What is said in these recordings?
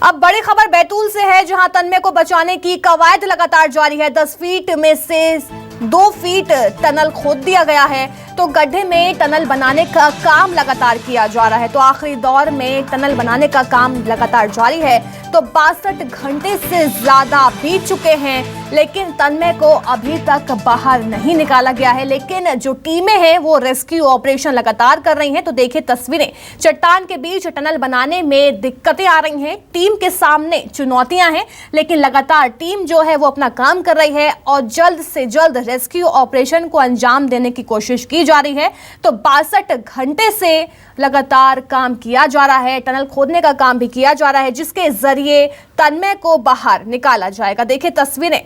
अब बड़ी खबर बैतूल से है, जहां तन्मय को बचाने की कवायद लगातार जारी है। 10 फीट में से 2 फीट टनल खोद दिया गया है, तो गड्ढे में टनल बनाने का काम लगातार किया जा रहा है। तो आखिरी दौर में टनल बनाने का काम लगातार जारी है। तो 62 घंटे से ज्यादा बीत चुके हैं, लेकिन तन्मय को अभी तक बाहर नहीं निकाला गया है। लेकिन जो टीमें हैं वो रेस्क्यू ऑपरेशन लगातार कर रही हैं। तो देखिए तस्वीरें, चट्टान के बीच टनल बनाने में दिक्कतें आ रही हैं, टीम के सामने चुनौतियां हैं, लेकिन लगातार टीम जो है वो अपना काम कर रही है और जल्द से जल्द रेस्क्यू ऑपरेशन को अंजाम देने की कोशिश की जा रही है। तो 62 घंटे से लगातार काम किया जा रहा है, टनल खोदने का काम भी किया जा रहा है, जिसके जरिए तन्मय को बाहर निकाला जाएगा। देखिए तस्वीरें,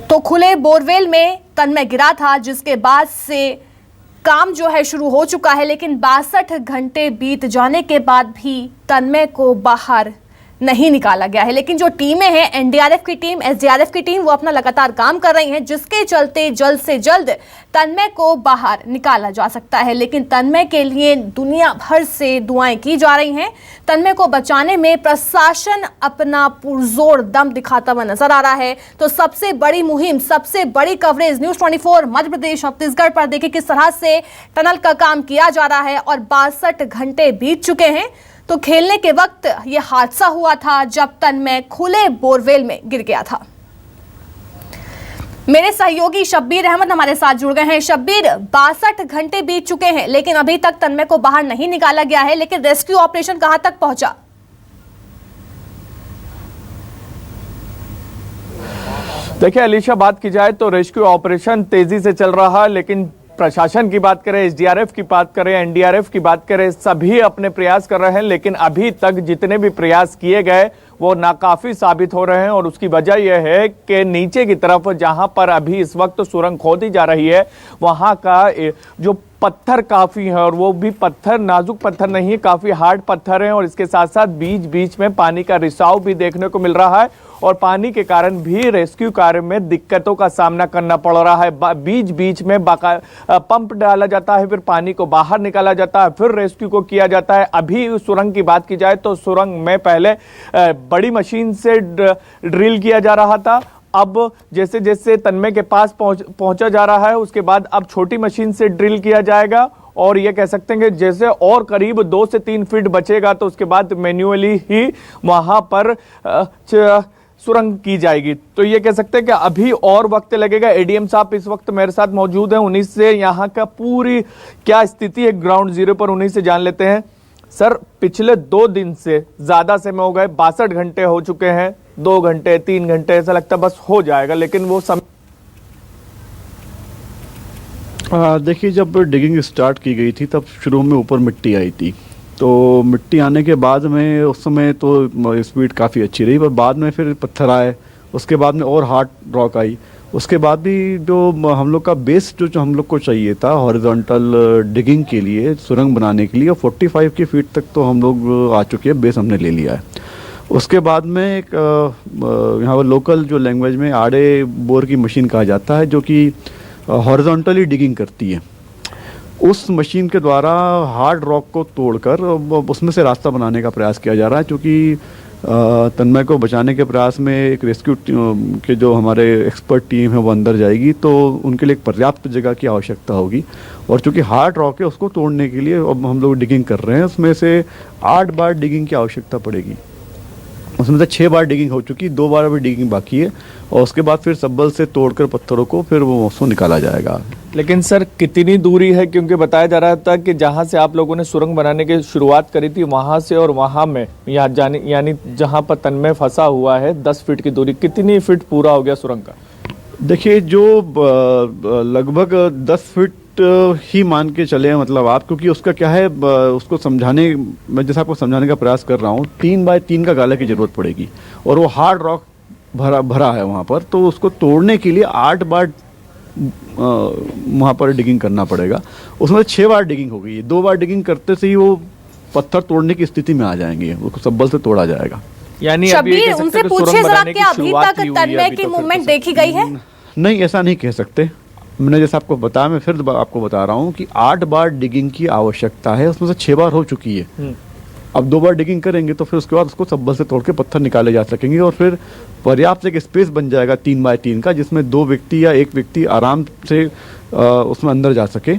तो खुले बोरवेल में तन्मय गिरा था, जिसके बाद से काम जो है शुरू हो चुका है, लेकिन 62 घंटे बीत जाने के बाद भी तन्मय को बाहर नहीं निकाला गया है। लेकिन जो टीमें हैं, एनडीआरएफ की टीम, एसडीआरएफ की टीम, वो अपना लगातार काम कर रही हैं, जिसके चलते जल्द से जल्द तन्मय को बाहर निकाला जा सकता है। लेकिन तन्मय के लिए दुनिया भर से दुआएं की जा रही हैं। तन्मय को बचाने में प्रशासन अपना पुरजोर दम दिखाता हुआ नजर आ रहा है। तो सबसे बड़ी मुहिम, सबसे बड़ी कवरेज न्यूज़ 24 मध्य प्रदेश छत्तीसगढ़ पर देखिए किस तरह से टनल का काम किया जा रहा है और 62 घंटे बीत चुके हैं। तो खेलने के वक्त यह हादसा हुआ था जब तन्मय खुले बोरवेल में गिर गया था। मेरे सहयोगी शब्बीर अहमद हमारे साथ जुड़ गए हैं। शब्बीर, 62 घंटे बीत चुके हैं, लेकिन अभी तक तन्मय को बाहर नहीं निकाला गया है, लेकिन रेस्क्यू ऑपरेशन कहां तक पहुंचा? देखिए अलीशा, बात की जाए तो रेस्क्यू ऑपरेशन तेजी से चल रहा है, लेकिन प्रशासन की बात करें, एसडीआरएफ की बात करें, एनडीआरएफ की बात करें, सभी अपने प्रयास कर रहे हैं। लेकिन अभी तक जितने भी प्रयास किए गए वो नाकाफी साबित हो रहे हैं। और उसकी वजह यह है कि नीचे की तरफ जहां पर अभी इस वक्त सुरंग खोदी जा रही है, वहां का जो पत्थर काफी है, और वो भी पत्थर नाजुक पत्थर नहीं है, काफी हार्ड पत्थर हैं। और इसके साथ साथ बीच बीच में पानी का रिसाव भी देखने को मिल रहा है, और पानी के कारण भी रेस्क्यू कार्य में दिक्कतों का सामना करना पड़ रहा है। बीच बीच में पंप डाला जाता है, फिर पानी को बाहर निकाला जाता है, फिर रेस्क्यू को किया जाता है। अभी सुरंग की बात की जाए तो सुरंग में पहले बड़ी मशीन से ड्रिल किया जा रहा था। अब जैसे जैसे तन्मय के पास पहुंचा जा रहा है, उसके बाद अब छोटी मशीन से ड्रिल किया जाएगा। और ये कह सकते हैं कि जैसे और करीब 2 से 3 फीट बचेगा, तो उसके बाद मैन्युअली ही वहां पर सुरंग की जाएगी। तो ये कह सकते हैं कि अभी और वक्त लगेगा। एडीएम साहब इस वक्त मेरे साथ मौजूद हैं, उन्हीं से यहाँ का पूरी क्या स्थिति है ग्राउंड जीरो पर, उन्हीं से जान लेते हैं। सर, पिछले 2 दिन से ज्यादा समय हो गए, 62 घंटे हो चुके हैं, 2 घंटे 3 घंटे ऐसा लगता है बस हो जाएगा, लेकिन वो समय देखिए, जब डिगिंग स्टार्ट की गई थी तब शुरू में ऊपर मिट्टी आई थी। तो मिट्टी आने के बाद में उस समय तो स्पीड काफ़ी अच्छी रही, पर बाद में फिर पत्थर आए, उसके बाद में और हार्ड रॉक आई। उसके बाद भी जो हम लोग का बेस जो हम लोग को चाहिए था हॉरिजॉन्टल डिगिंग के लिए, सुरंग बनाने के लिए, 45 की फीट तक तो हम लोग आ चुके हैं, बेस हमने ले लिया है। उसके बाद में एक यहाँ पर लोकल जो लैंग्वेज में आड़े बोर की मशीन कहा जाता है, जो कि हॉरिजॉन्टली डिगिंग करती है। उस मशीन के द्वारा हार्ड रॉक को तोड़कर उसमें से रास्ता बनाने का प्रयास किया जा रहा है, क्योंकि तन्मय को बचाने के प्रयास में एक रेस्क्यू के जो हमारे एक्सपर्ट टीम है वो अंदर जाएगी, तो उनके लिए एक पर्याप्त जगह की आवश्यकता होगी। और चूँकि हार्ड रॉक है, उसको तोड़ने के लिए अब हम लोग डिगिंग कर रहे हैं। उसमें से 8 बार डिगिंग की आवश्यकता पड़ेगी। उसमें से 6 बार डिगिंग हो चुकी, 2 बार अभी डिगिंग बाकी है, और उसके बाद फिर सब्बल से तोड़कर पत्थरों को फिर वो उसको निकाला जाएगा। लेकिन सर, कितनी दूरी है? क्योंकि बताया जा रहा था कि जहां से आप लोगों ने सुरंग बनाने की शुरुआत करी थी, वहां से और वहां में यानी जहां पर तन्मय फंसा हुआ है, 10 फीट की दूरी, कितनी फीट पूरा हो गया सुरंग का? देखिए, जो लगभग 10 फीट ही मान के चले, मतलब आप, क्योंकि उसका क्या है, उसको समझाने, मैं जैसे आपको समझाने का प्रयास कर रहा हूँ, 3 बाय 3 का गाला की जरूरत पड़ेगी, और वो हार्ड रॉक भरा है वहाँ पर। तो उसको तोड़ने के लिए 8 बार वहाँ पर डिगिंग करना पड़ेगा। उसमें 6 बार डिगिंग हो गई है। 2 बार डिगिंग करते से ही वो पत्थर तोड़ने की स्थिति में आ जाएंगे, उसको सब्बल से तोड़ा जाएगा। यानी शब्बीर, उनसे पूछे जरा कि अभी तक तन्मय की मूवमेंट देखी गई है? नहीं, ऐसा नहीं कह सकते। मैंने जैसे आपको बताया, मैं फिर आपको बता रहा हूँ कि 8 बार डिगिंग की आवश्यकता है, उसमें से 6 बार हो चुकी है। अब 2 बार डिगिंग करेंगे तो फिर उसके बाद उसको सब्बल से तोड़ के पत्थर निकाले जा सकेंगे और फिर पर्याप्त एक स्पेस बन जाएगा 3 बाय 3 का, जिसमें 2 व्यक्ति या 1 व्यक्ति आराम से उसमें अंदर जा सके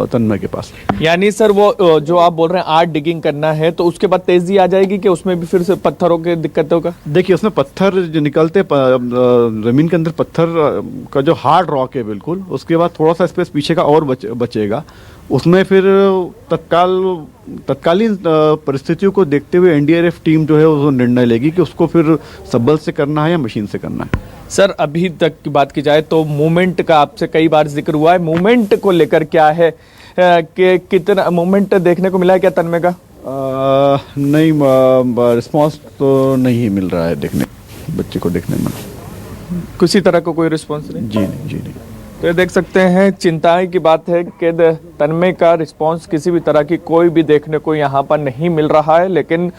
तन्मय के पास। यानी सर वो जो आप बोल रहे हैं 8 डिगिंग करना है तो उसके बाद तेजी आ जाएगी कि उसमें भी फिर से पत्थरों की दिक्कत होगा? देखिए उसमें पत्थर जो निकलते जमीन के अंदर पत्थर का जो हार्ड रॉक है बिल्कुल, उसके बाद थोड़ा सा स्पेस पीछे का और बचेगा। उसमें फिर तत्कालीन परिस्थितियों को देखते हुए एनडीआरएफ टीम जो है वो निर्णय लेगी कि उसको फिर सब्बल से करना है या मशीन से करना है। सर अभी तक की बात की जाए तो मूवमेंट का आपसे कई बार जिक्र हुआ है, मूवमेंट को लेकर क्या है कि कितना मूवमेंट देखने को मिला है क्या तन्मय का? नहीं, रिस्पांस तो नहीं मिल रहा है देखने, बच्चे को देखने में किसी तरह का कोई रिस्पांस नहीं? जी नहीं, जी नहीं। तो ये देख सकते हैं, चिंताएं की बात है कि तन्मय का रिस्पांस किसी भी तरह की कोई भी देखने को यहाँ पर नहीं मिल रहा है, लेकिन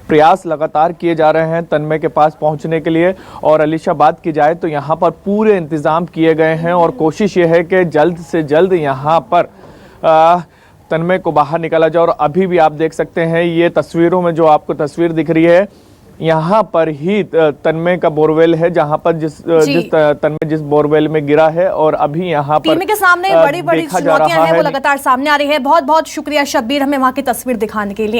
प्रयास लगातार किए जा रहे हैं तन्मय के पास पहुंचने के लिए। और अलीशा बात की जाए तो यहाँ पर पूरे इंतजाम किए गए हैं और कोशिश ये है कि जल्द से जल्द यहाँ पर तन्मय को बाहर निकाला जाए। और अभी भी आप देख सकते हैं ये तस्वीरों में जो आपको तस्वीर दिख रही है, यहाँ पर ही तन्मय का बोरवेल है जहाँ पर तन्मय जिस बोरवेल में गिरा है। और अभी यहाँ पर टीम के सामने बड़ी बड़ी चुनौतियां हैं वो लगातार सामने आ रही है। बहुत बहुत शुक्रिया शब्बीर हमें वहां की तस्वीर दिखाने के लिए।